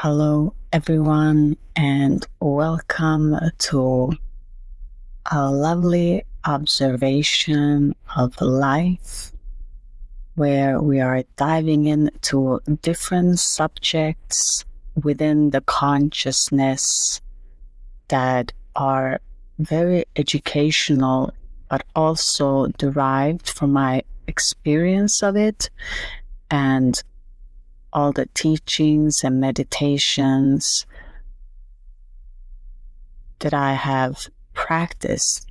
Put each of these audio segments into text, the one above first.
Hello, everyone, and welcome to a lovely observation of life where we are diving into different subjects within the consciousness that are very educational, but also derived from my experience of it and all the teachings and meditations that I have practiced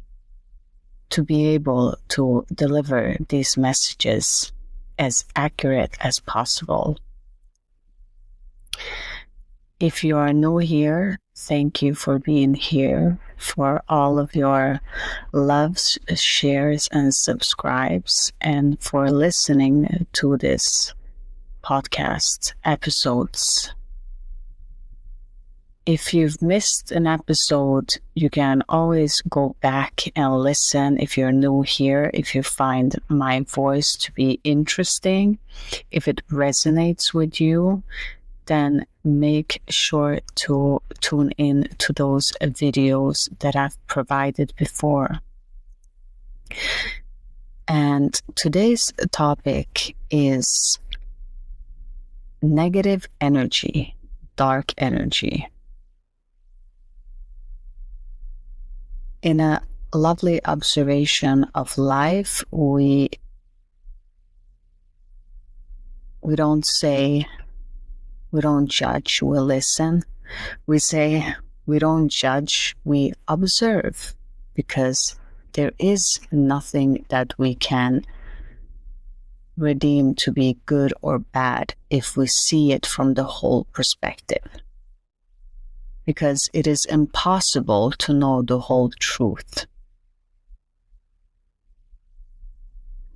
to be able to deliver these messages as accurate as possible. If you are new here, thank you for being here, for all of your loves, shares, and subscribes, and for listening to this podcast episodes. If you've missed an episode, you can always go back and listen if you're new here, if you find my voice to be interesting, if it resonates with you, then make sure to tune in to those videos that I've provided before. And today's topic is negative energy, dark energy. In a lovely observation of life, we don't say, we don't judge, we listen. We say, we don't judge, we observe, because there is nothing that we can redeem to be good or bad if we see it from the whole perspective. Because it is impossible to know the whole truth.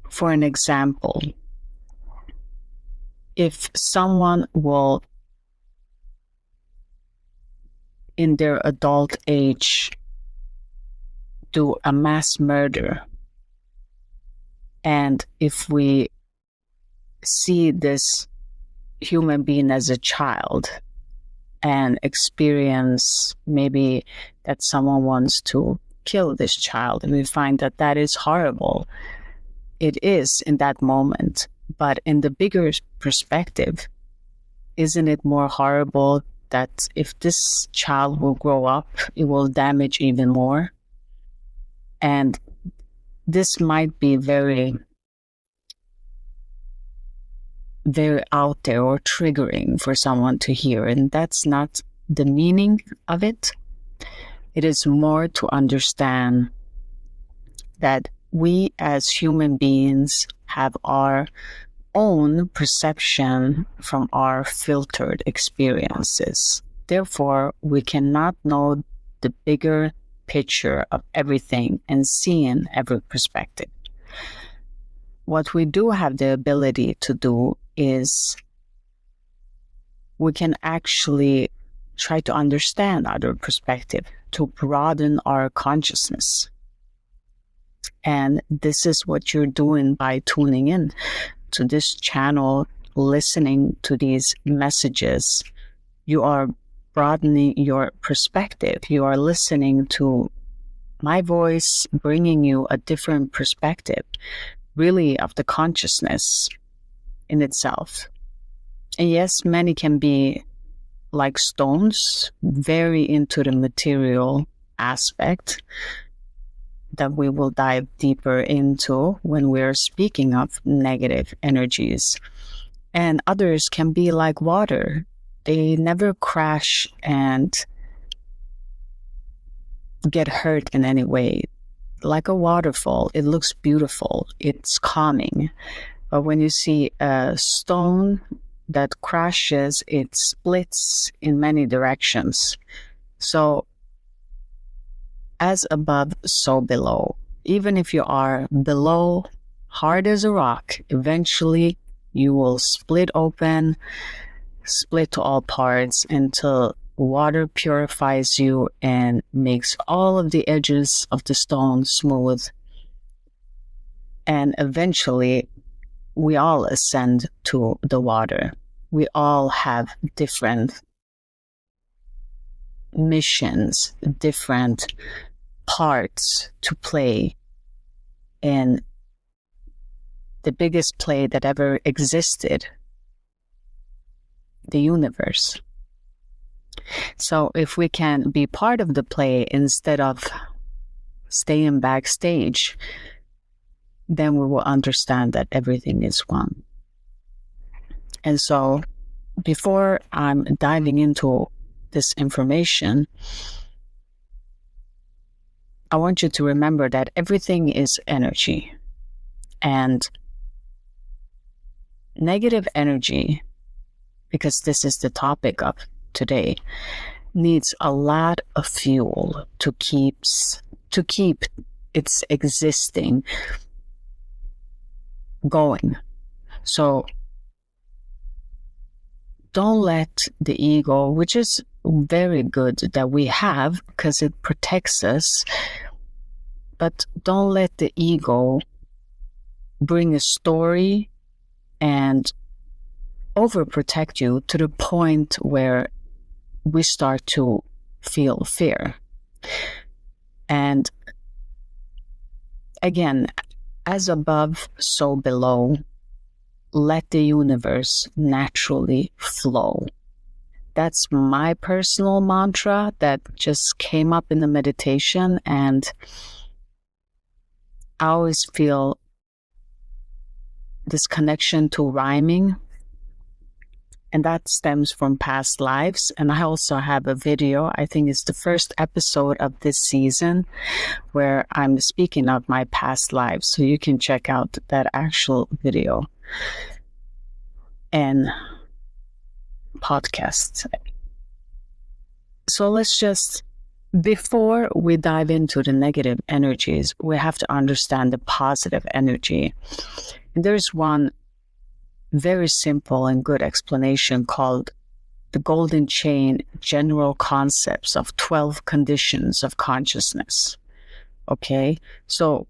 For an example, if someone will, in their adult age, do a mass murder, and if we see this human being as a child and experience maybe that someone wants to kill this child, and we find that that is horrible. It is in that moment, but in the bigger perspective, isn't it more horrible that if this child will grow up, it will damage even more? And this might be very out there or triggering for someone to hear, and that's not the meaning of it. It is more to understand that we as human beings have our own perception from our filtered experiences. Therefore, we cannot know the bigger picture of everything and see in every perspective. What we do have the ability to do is we can actually try to understand other perspective, to broaden our consciousness. And this is what you're doing by tuning in to this channel, listening to these messages. You are broadening your perspective. You are listening to my voice, bringing you a different perspective, really, of the consciousness in itself. And yes, many can be like stones, very into the material aspect that we will dive deeper into when we're speaking of negative energies. And others can be like water. They never crash and get hurt in any way. Like a waterfall, it looks beautiful, it's calming. But when you see a stone that crashes, it splits in many directions. So, as above, so below. Even if you are below, hard as a rock, eventually you will split open, split to all parts until water purifies you and makes all of the edges of the stone smooth. And eventually, we all ascend to the water. We all have different missions, different parts to play in the biggest play that ever existed, the universe. So if we can be part of the play instead of staying backstage, then we will understand that everything is one. And so before I'm diving into this information, I want you to remember that everything is energy. And negative energy, because this is the topic of today, needs a lot of fuel to keep its existing going. So don't let the ego, which is very good that we have because it protects us, but don't let the ego bring a story and overprotect you to the point where we start to feel fear. And again, as above, so below. Let the universe naturally flow. That's my personal mantra that just came up in the meditation, and I always feel this connection to rhyming, and that stems from past lives. And I also have a video, I think it's the first episode of this season, where I'm speaking of my past lives. So you can check out that actual video and podcast. So let's just, before we dive into the negative energies, we have to understand the positive energy. And there's one very simple and good explanation called the Golden Chain General Concepts of 12 Conditions of Consciousness. Okay, so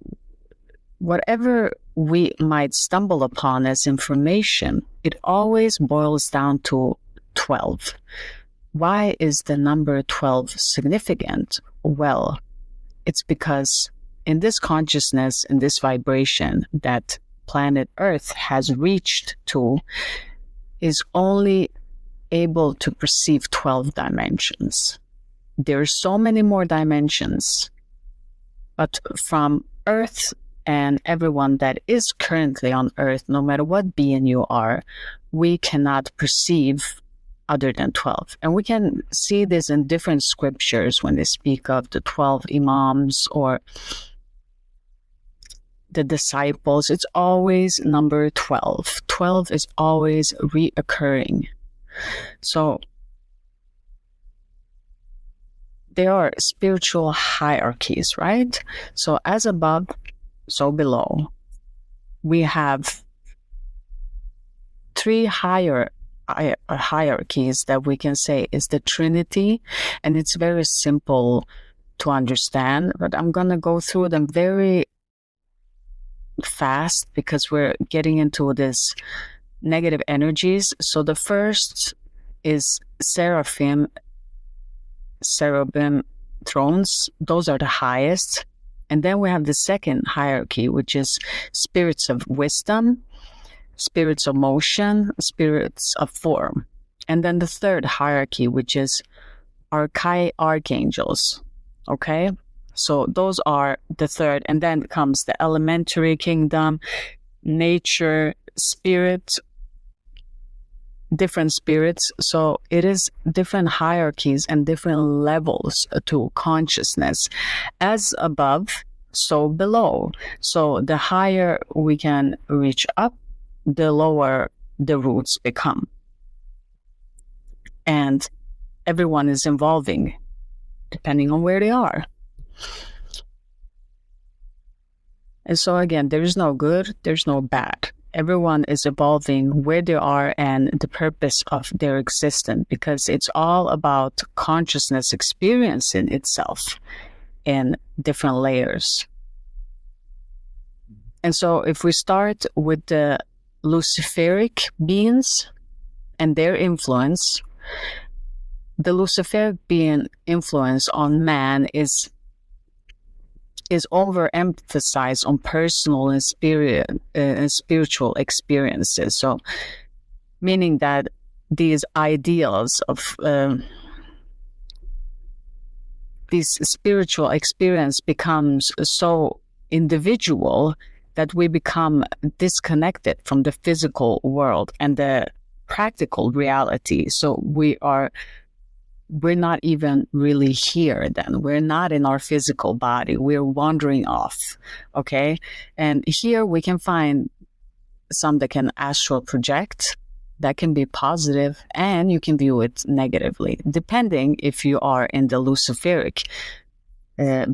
whatever we might stumble upon as information, it always boils down to 12. Why is the number 12 significant? Well, it's because in this consciousness, in this vibration that planet Earth has reached to, is only able to perceive 12 dimensions. There are so many more dimensions, but from Earth and everyone that is currently on Earth, no matter what being you are, we cannot perceive other than 12. And we can see this in different scriptures when they speak of the 12 imams or the disciples. It's always number 12. 12 is always reoccurring. So there are spiritual hierarchies, right? So as above, so below. We have three hierarchies that we can say is the Trinity, and it's very simple to understand, but I'm going to go through them very fast because we're getting into this negative energies. So the first is cherubim thrones. Those are the highest. And then we have the second hierarchy, which is spirits of wisdom, spirits of motion, spirits of form. And then the third hierarchy, which is archangels. Okay? So those are the third. And then comes the elementary kingdom, nature, spirit, different spirits. So it is different hierarchies and different levels to consciousness. As above, so below. So the higher we can reach up, the lower the roots become. And everyone is evolving depending on where they are. And so again, there is no good, there's no bad. Everyone is evolving where they are and the purpose of their existence, because it's all about consciousness experiencing itself in different layers. And so if we start with the Luciferic beings and their influence, the Luciferic being influence on man is overemphasized on personal and spiritual experiences. So, meaning that these ideals of this spiritual experience becomes so individual that we become disconnected from the physical world and the practical reality. So we're not even really here then. We're not in our physical body. We're wandering off, okay? And here we can find some that can astral project. That can be positive, and you can view it negatively, depending if you are in the Luciferic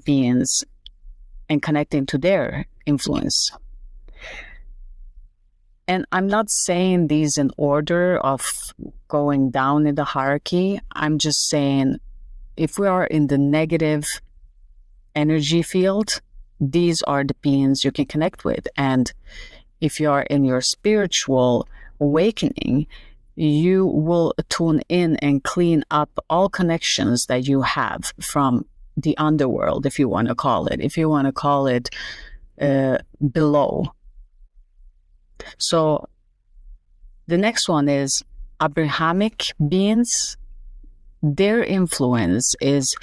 beings and connecting to their influence. And I'm not saying these in order of going down in the hierarchy. I'm just saying if we are in the negative energy field, these are the beings you can connect with. And if you are in your spiritual awakening, you will tune in and clean up all connections that you have from the underworld, if you want to call it, below. So the next one is Abrahamic beings. Their influence is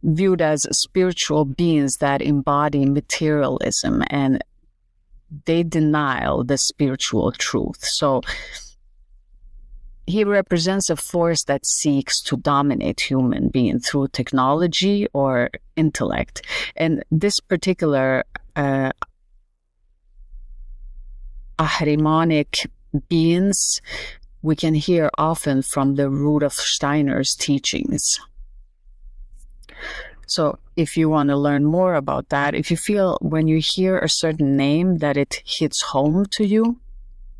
viewed as spiritual beings that embody materialism, and they deny the spiritual truth. So he represents a force that seeks to dominate human being through technology or intellect. And this particular Ahrimanic beings we can hear often from the Rudolf Steiner's teachings. So if you want to learn more about that, if you feel when you hear a certain name that it hits home to you,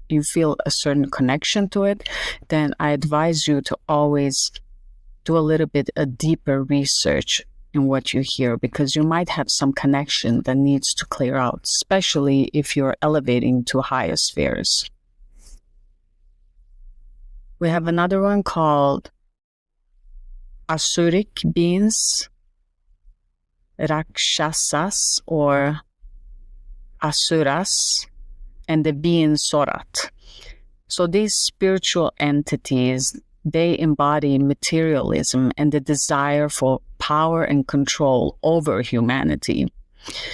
you feel a certain connection to it, then I advise you to always do a little bit a deeper research in what you hear, because you might have some connection that needs to clear out, especially if you're elevating to higher spheres. We have another one called Asuric beings, Rakshasas or Asuras, and the being Sorat. So these spiritual entities, they embody materialism and the desire for power and control over humanity.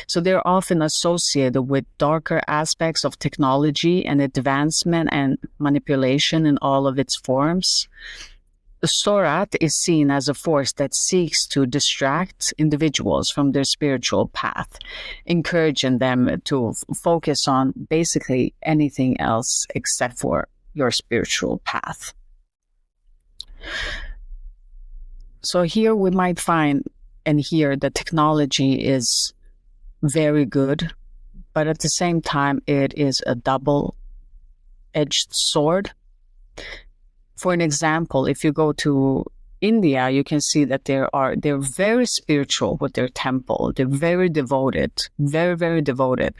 So they're often associated with darker aspects of technology and advancement and manipulation in all of its forms. The Sorat is seen as a force that seeks to distract individuals from their spiritual path, encouraging them to focus on basically anything else except for your spiritual path. So here we might find and hear that technology is very good, but at the same time, it is a double-edged sword. For an example, if you go to India, you can see that they're very spiritual with their temple. They're very devoted, very, very devoted.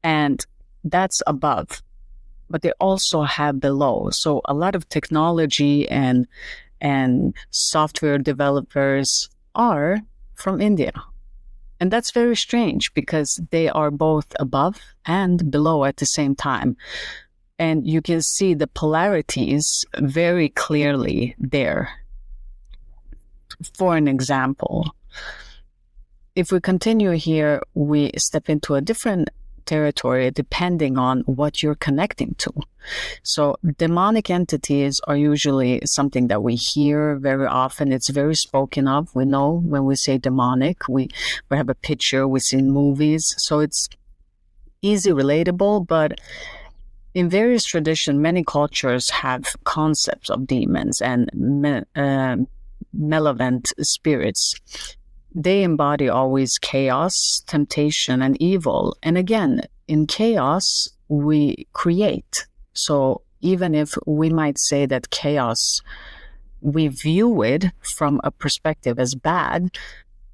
And that's above. But they also have below. So a lot of technology and software developers are from India. And that's very strange because they are both above and below at the same time. And you can see the polarities very clearly there. For an example, if we continue here, we step into a different territory depending on what you're connecting to. So demonic entities are usually something that we hear very often. It's very spoken of. We know when we say demonic, we have a picture, we see movies. So it's easy, relatable, but in various traditions, many cultures have concepts of demons and malevolent spirits. They embody always chaos, temptation, and evil. And again, in chaos, we create. So even if we might say that chaos, we view it from a perspective as bad,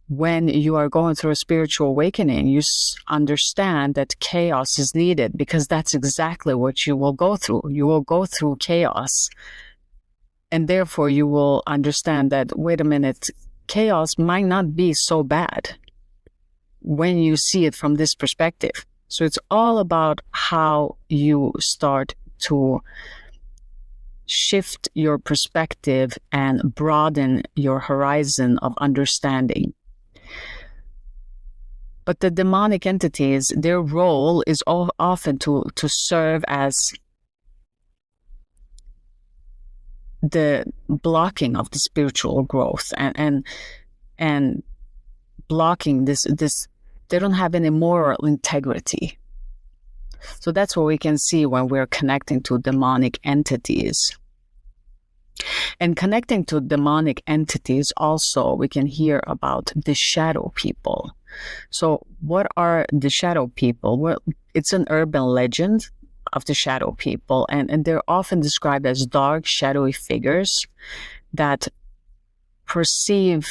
when you are going through a spiritual awakening, you understand that chaos is needed because that's exactly what you will go through. You will go through chaos And therefore you will understand that, wait a minute, chaos might not be so bad when you see it from this perspective. So it's all about how you start to shift your perspective and broaden your horizon of understanding. But the demonic entities, their role is often to serve as the blocking of the spiritual growth and blocking this. They don't have any moral integrity. So that's what we can see when we're connecting to demonic entities. And connecting to demonic entities also, we can hear about the shadow people. So what are the shadow people? Well, it's an urban legend of the shadow people, and they're often described as dark, shadowy figures that perceive.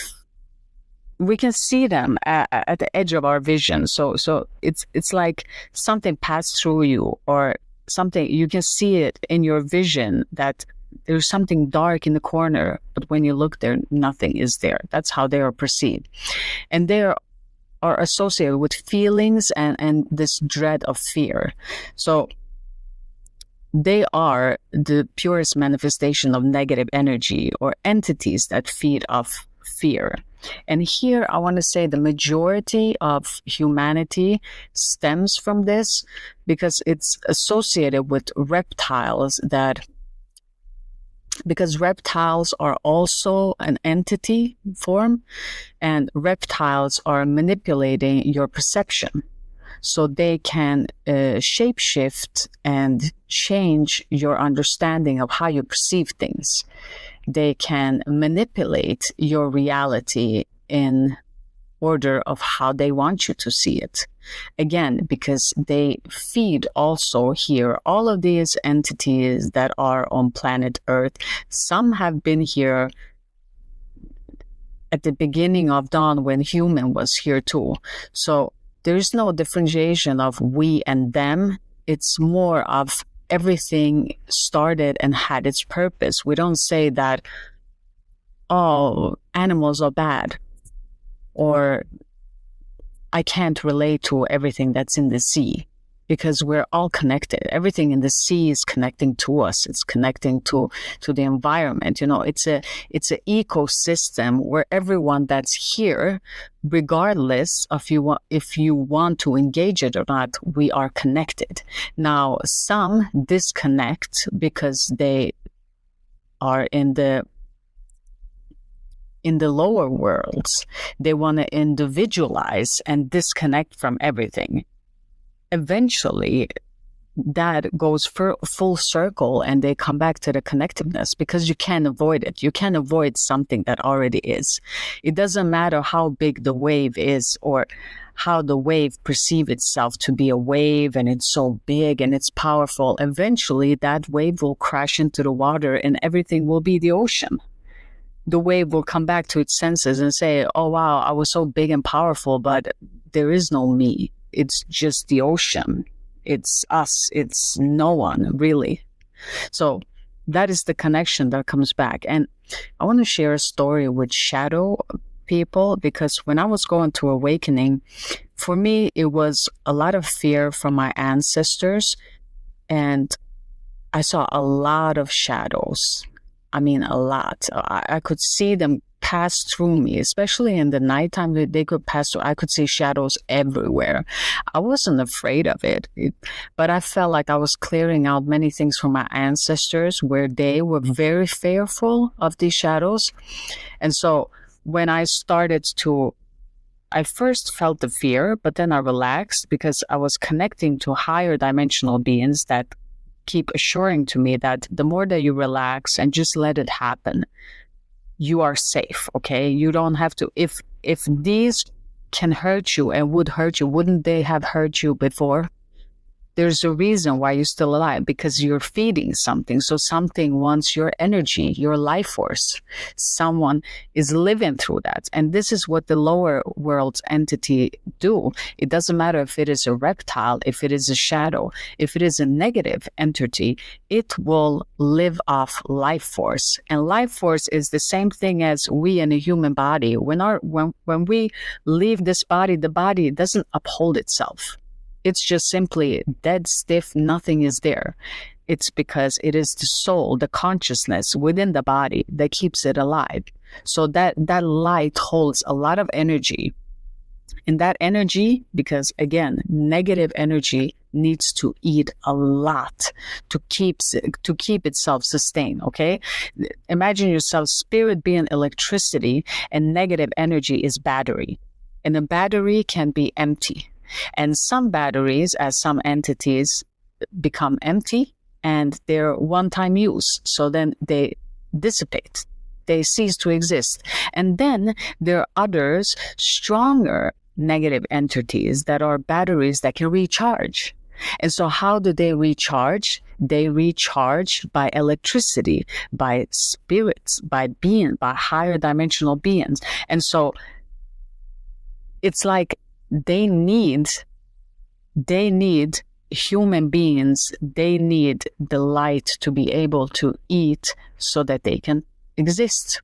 We can see them at the edge of our vision. So it's like something passed through you, or something, you can see it in your vision that there's something dark in the corner, but when you look there, nothing is there. That's how they are perceived. And they are associated with feelings and this dread of fear. So they are the purest manifestation of negative energy, or entities that feed off fear. And here I want to say the majority of humanity stems from this, because it's associated with reptiles, because reptiles are also an entity form, and reptiles are manipulating your perception. So they can shapeshift and change your understanding of how you perceive things. They can manipulate your reality in order of how they want you to see it. Again, because they feed also here all of these entities that are on planet Earth. Some have been here at the beginning of dawn when human was here too. So there's no differentiation of we and them. It's more of everything started and had its purpose. We don't say that, oh, animals are bad, or I can't relate to everything that's in the sea, because we're all connected. Everything in the sea is connecting to us. It's connecting to the environment. You know, it's an ecosystem where everyone that's here, regardless of if you want to engage it or not, we are connected. Now, some disconnect because they are in the lower worlds. They want to individualize and disconnect from everything. Eventually, that goes full circle, and they come back to the connectiveness, because you can't avoid it. You can't avoid something that already is. It doesn't matter how big the wave is, or how the wave perceives itself to be a wave, and it's so big and it's powerful. Eventually, that wave will crash into the water, and everything will be the ocean. The wave will come back to its senses and say, oh, wow, I was so big and powerful, but there is no me. It's just the ocean. It's us. It's no one, really. So that is the connection that comes back. And I want to share a story with shadow people, because when I was going through awakening, for me, it was a lot of fear from my ancestors. And I saw a lot of shadows. I mean, a lot. I could see them pass through me, especially in the nighttime. They could pass through. I could see shadows everywhere. I wasn't afraid of it, but I felt like I was clearing out many things from my ancestors, where they were very fearful of these shadows. And so when I first felt the fear, but then I relaxed, because I was connecting to higher dimensional beings that keep assuring to me that the more that you relax and just let it happen, you are safe, okay? You don't have to, if these can hurt you and would hurt you, wouldn't they have hurt you before? There's a reason why you're still alive, because you're feeding something. So something wants your energy, your life force. Someone is living through that. And this is what the lower world's entity do. It doesn't matter if it is a reptile, if it is a shadow, if it is a negative entity, it will live off life force. And life force is the same thing as we in a human body. When we leave this body, the body doesn't uphold itself. It's just simply dead stiff, nothing is there. It's because it is the soul, the consciousness within the body that keeps it alive. So that light holds a lot of energy. And that energy, because again, negative energy needs to eat a lot to keep itself sustained, okay? Imagine yourself, spirit being electricity, and negative energy is battery. And a battery can be empty. And some batteries, as some entities, become empty and they're one-time use. So then they dissipate. They cease to exist. And then there are others, stronger negative entities that are batteries that can recharge. And so how do they recharge? They recharge by electricity, by spirits, by being, by higher dimensional beings. And so it's like they need human beings, they need the light to be able to eat so that they can exist.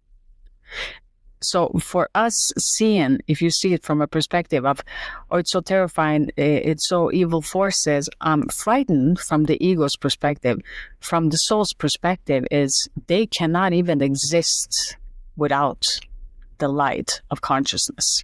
So for us seeing, if you see it from a perspective of, oh, it's so terrifying, it's so evil forces, I'm frightened from the ego's perspective. From the soul's perspective is they cannot even exist without the light of consciousness.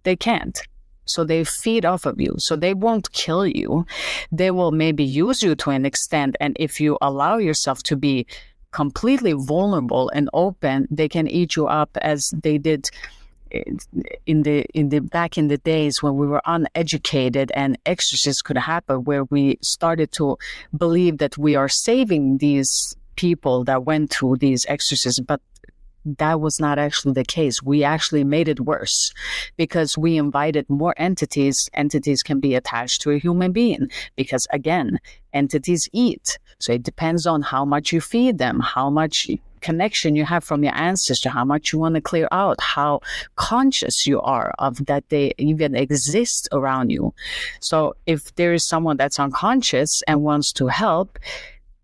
They can't. So they feed off of you. So they won't kill you. They will maybe use you to an extent. And if you allow yourself to be completely vulnerable and open, they can eat you up as they did in the back in the days when we were uneducated and exorcisms could happen, where we started to believe that we are saving these people that went through these exorcisms, but that was not actually the case. We actually made it worse because we invited more entities. Entities can be attached to a human being because, again, entities eat. So it depends on how much you feed them, how much connection you have from your ancestor, how much you want to clear out, how conscious you are of that they even exist around you. So if there is someone that's unconscious and wants to help,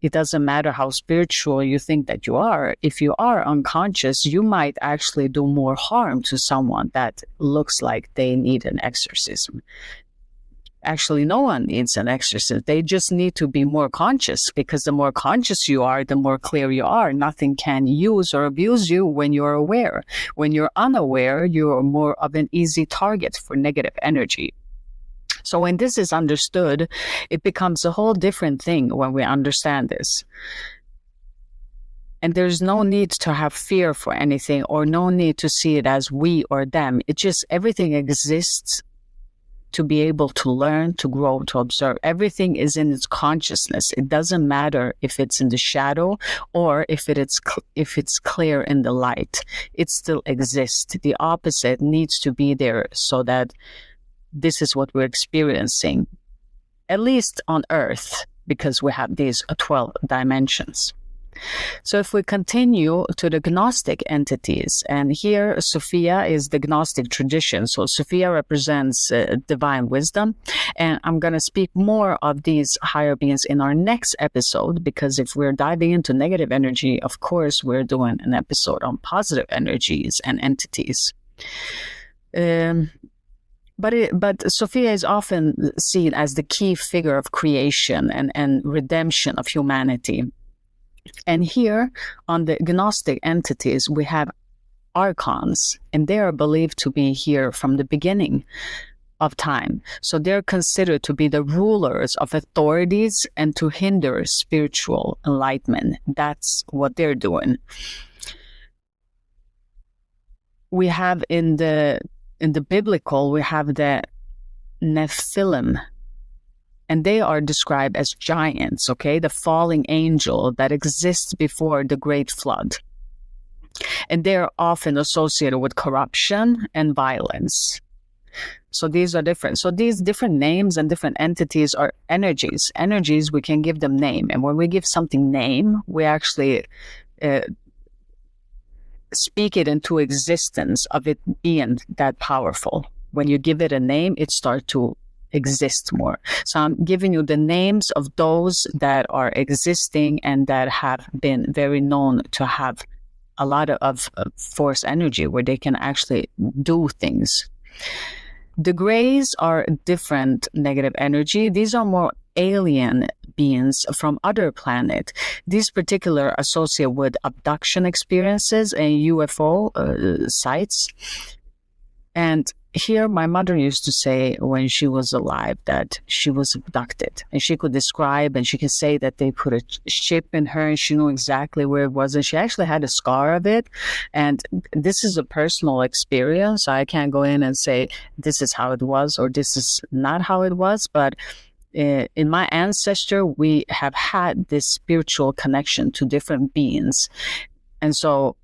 it doesn't matter how spiritual you think that you are. If you are unconscious, you might actually do more harm to someone that looks like they need an exorcism. Actually, no one needs an exorcism. They just need to be more conscious, because the more conscious you are, the more clear you are. Nothing can use or abuse you when you're aware. When you're unaware, you're more of an easy target for negative energy. So when this is understood, it becomes a whole different thing when we understand this. And there's no need to have fear for anything, or no need to see it as we or them. It just, everything exists to be able to learn, to grow, to observe. Everything is in its consciousness. It doesn't matter if it's in the shadow or if it's clear in the light. It still exists. The opposite needs to be there so that this is what we're experiencing, at least on Earth, because we have these 12 dimensions. So if we continue to the Gnostic entities, and here Sophia is the Gnostic tradition. So Sophia represents divine wisdom. And I'm going to speak more of these higher beings in our next episode, because if we're diving into negative energy, of course, we're doing an episode on positive energies and entities. But Sophia is often seen as the key figure of creation and redemption of humanity. And here on the Gnostic entities, we have archons, and they are believed to be here from the beginning of time. So they're considered to be the rulers of authorities and to hinder spiritual enlightenment. That's what they're doing. We have in the biblical, we have the Nephilim, and they are described as giants, okay? The falling angel that exists before the great flood. And they're often associated with corruption and violence. So these are different. So these different names and different entities are energies. Energies, we can give them name. And when we give something name, we actually speak it into existence of it being that powerful. When you give it a name, it starts to exist more. So I'm giving you the names of those that are existing and that have been very known to have a lot of force energy where they can actually do things. The grays are a different negative energy. These are more alien beings from other planet. These particular associate with abduction experiences and UFO sites. And here, my mother used to say when she was alive that she was abducted, and she could describe and she could say that they put a chip in her and she knew exactly where it was. And she actually had a scar of it. And this is a personal experience. I can't go in and say this is how it was or this is not how it was. But in my ancestor, we have had this spiritual connection to different beings. And so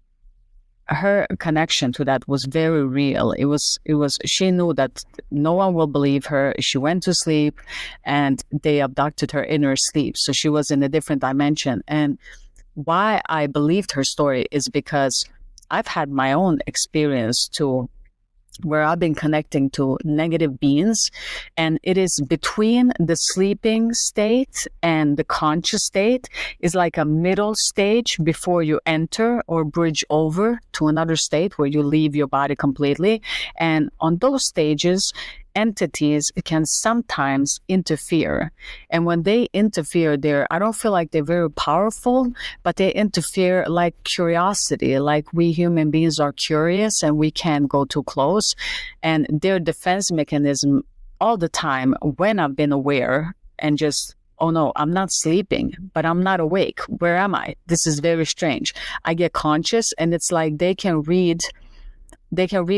her connection to that was very real. It was, she knew that no one will believe her. She went to sleep and they abducted her in her sleep. So she was in a different dimension. And why I believed her story is because I've had my own experience too, where I've been connecting to negative beings, and it is between the sleeping state and the conscious state is like a middle stage before you enter or bridge over to another state where you leave your body completely. And on those stages, entities can sometimes interfere. And when they interfere, I don't feel like they're very powerful, but they interfere like curiosity, like we human beings are curious and we can't go too close. And their defense mechanism all the time when I've been aware and just, oh no, I'm not sleeping, but I'm not awake. Where am I? This is very strange. I get conscious and it's like they can read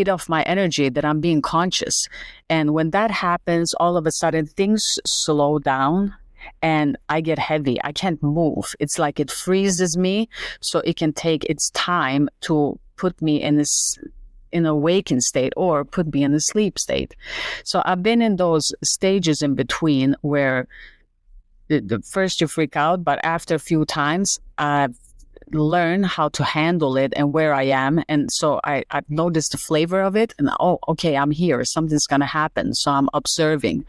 off my energy that I'm being conscious. And when that happens, all of a sudden things slow down and I get heavy. I can't move. It's like it freezes me so it can take its time to put me in this in a waking state or put me in a sleep state. So I've been in those stages in between where the first you freak out, but after a few times, I've learn how to handle it and where I am. And so I've noticed the flavor of it and, oh, okay, I'm here. Something's going to happen. So I'm observing.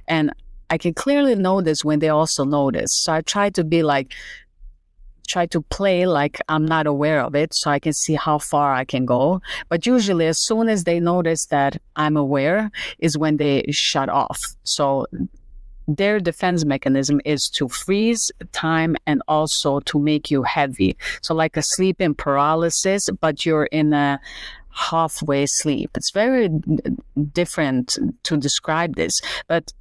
And I can clearly notice when they also notice. So I try to play like I'm not aware of it so I can see how far I can go. But usually as soon as they notice that I'm aware is when they shut off. So their defense mechanism is to freeze time and also to make you heavy. So like a sleeping paralysis, but you're in a halfway sleep. It's very different to describe this. But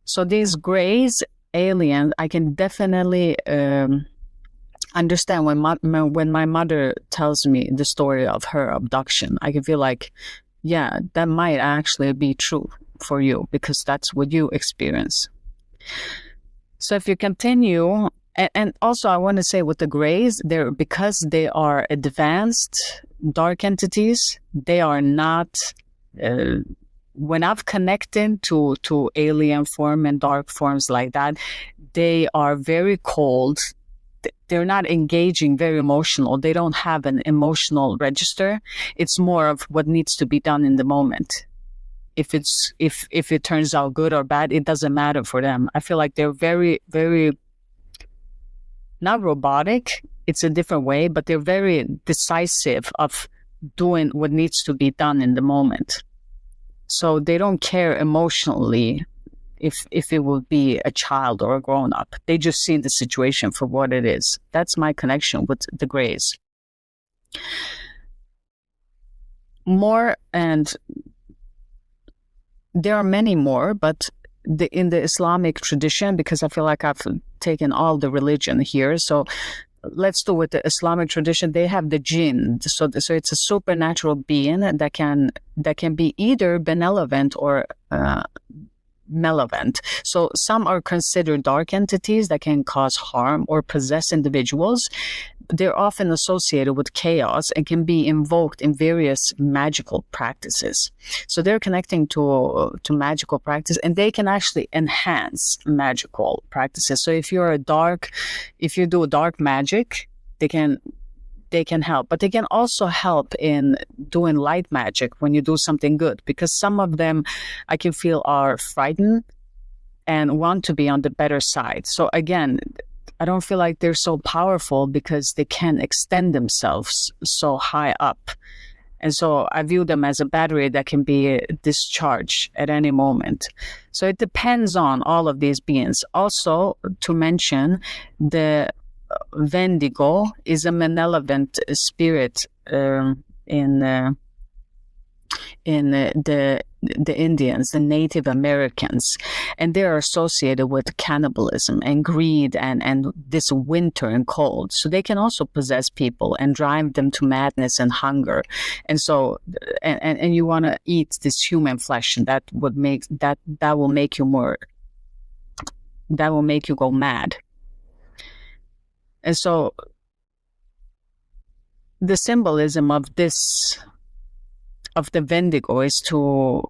so these grays, aliens, I can definitely understand when my mother tells me the story of her abduction. I can feel like, yeah, that might actually be true for you because that's what you experience. So if you continue, and also I want to say with the grays, because they are advanced dark entities, they are not, when I've connected to alien form and dark forms like that, they are very cold. They're not engaging, very emotional. They don't have an emotional register. It's more of what needs to be done in the moment. If it turns out good or bad, it doesn't matter for them. I feel like they're very, very not robotic. It's a different way, but they're very decisive of doing what needs to be done in the moment. So they don't care emotionally if it will be a child or a grown up. They just see the situation for what it is. That's my connection with the grays. More, and there are many more, but in the Islamic tradition, because I feel like I've taken all the religion here, so let's do with the Islamic tradition. They have the jinn, so it's a supernatural being that can be either benevolent or malevolent. So some are considered dark entities that can cause harm or possess individuals. They're often associated with chaos and can be invoked in various magical practices. So they're connecting to magical practice, and they can actually enhance magical practices. So if you do dark magic, they can help, but they can also help in doing light magic when you do something good, because some of them I can feel are frightened and want to be on the better side. So again, I don't feel like they're so powerful because they can extend themselves so high up. And so I view them as a battery that can be discharged at any moment. So it depends on all of these beings. Also, to mention, the Wendigo is a malevolent spirit in the Indians, the Native Americans, and they are associated with cannibalism and greed and this winter and cold. So they can also possess people and drive them to madness and hunger. And so, and you want to eat this human flesh, and that will make you go mad. And so the symbolism of the Wendigo is to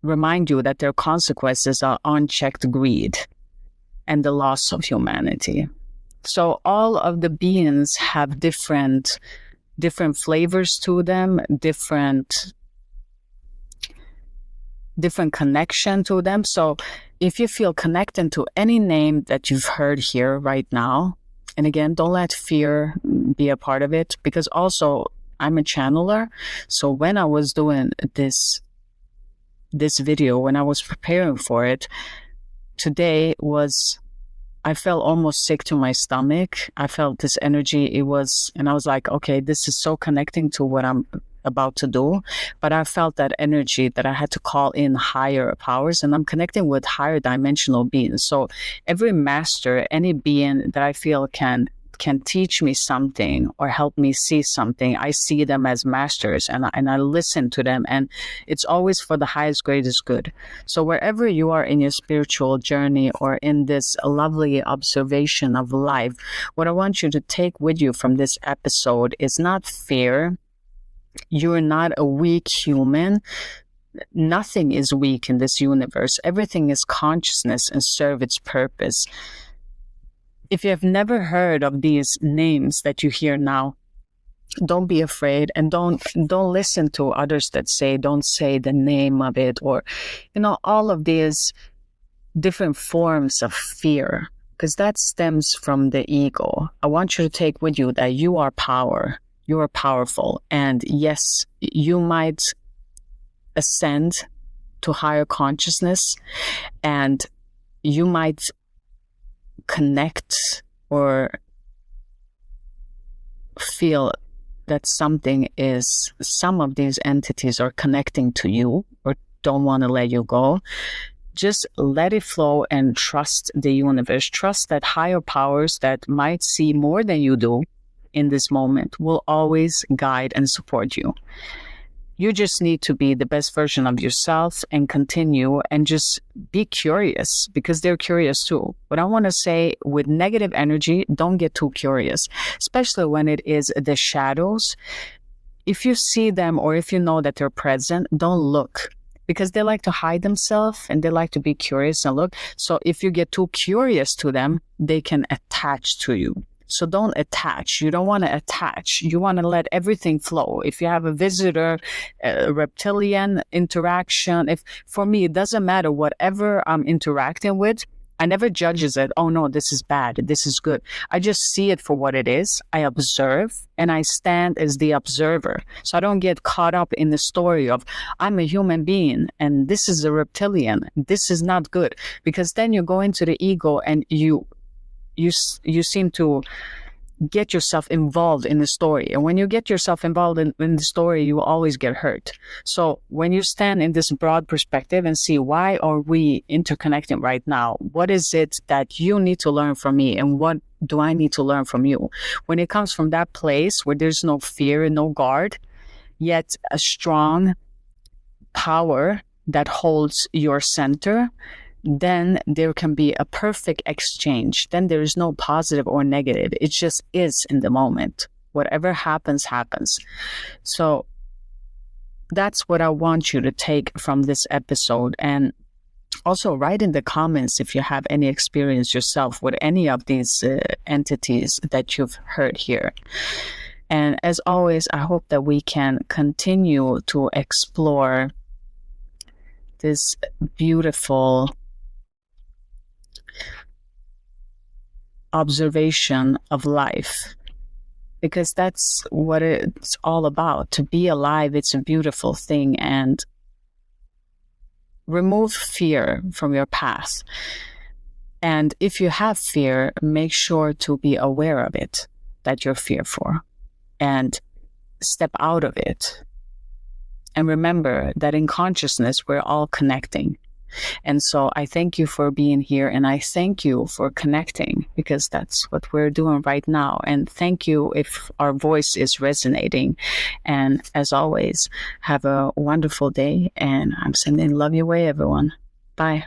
remind you that their consequences are unchecked greed and the loss of humanity. So all of the beings have different flavors to them, different connection to them. So if you feel connected to any name that you've heard here right now, and again, don't let fear be a part of it, because also I'm a channeler. So when I was doing this video, when I was preparing for it, today I felt almost sick to my stomach. I felt this energy. And I was like, okay, this is so connecting to what I'm about to do. But I felt that energy that I had to call in higher powers, and I'm connecting with higher dimensional beings. So every master, any being that I feel can teach me something or help me see something, I see them as masters, and I listen to them, and it's always for the highest, greatest good. So wherever you are in your spiritual journey or in this lovely observation of life, what I want you to take with you from this episode is not fear. You're not a weak human. Nothing is weak in this universe. Everything is consciousness and serve its purpose. If you have never heard of these names that you hear now, don't be afraid, and don't listen to others that don't say the name of it, or all of these different forms of fear, because that stems from the ego. I want you to take with you that you are power. You are powerful, and yes, you might ascend to higher consciousness, and you might connect or feel that some of these entities are connecting to you or don't want to let you go. Just let it flow and trust the universe. Trust that higher powers that might see more than you do in this moment will always guide and support you. You just need to be the best version of yourself and continue and just be curious, because they're curious too. What I want to say, with negative energy, don't get too curious, especially when it is the shadows. If you see them or if you know that they're present, don't look, because they like to hide themselves and they like to be curious and look. So if you get too curious to them, they can attach to you. So don't attach. You don't want to attach. You want to let everything flow. If you have a visitor, a reptilian interaction, for me, it doesn't matter whatever I'm interacting with. I never judges it. Oh no, this is bad. This is good. I just see it for what it is. I observe, and I stand as the observer. So I don't get caught up in the story of I'm a human being and this is a reptilian. This is not good, because then you go into the ego and you seem to get yourself involved in the story. And when you get yourself involved in the story, you will always get hurt. So when you stand in this broad perspective and see, why are we interconnecting right now? What is it that you need to learn from me? And what do I need to learn from you? When it comes from that place where there's no fear and no guard, yet a strong power that holds your center, then there can be a perfect exchange. Then there is no positive or negative. It just is in the moment. Whatever happens, happens. So that's what I want you to take from this episode. And also write in the comments if you have any experience yourself with any of these entities that you've heard here. And as always, I hope that we can continue to explore this beautiful observation of life, because that's what it's all about. To be alive, it's a beautiful thing. And remove fear from your path. And if you have fear, make sure to be aware of it, that you're fearful, and step out of it. And remember that in consciousness, we're all connecting. And so I thank you for being here, and I thank you for connecting, because that's what we're doing right now. And thank you if our voice is resonating. And as always, have a wonderful day, and I'm sending love your way, everyone. Bye.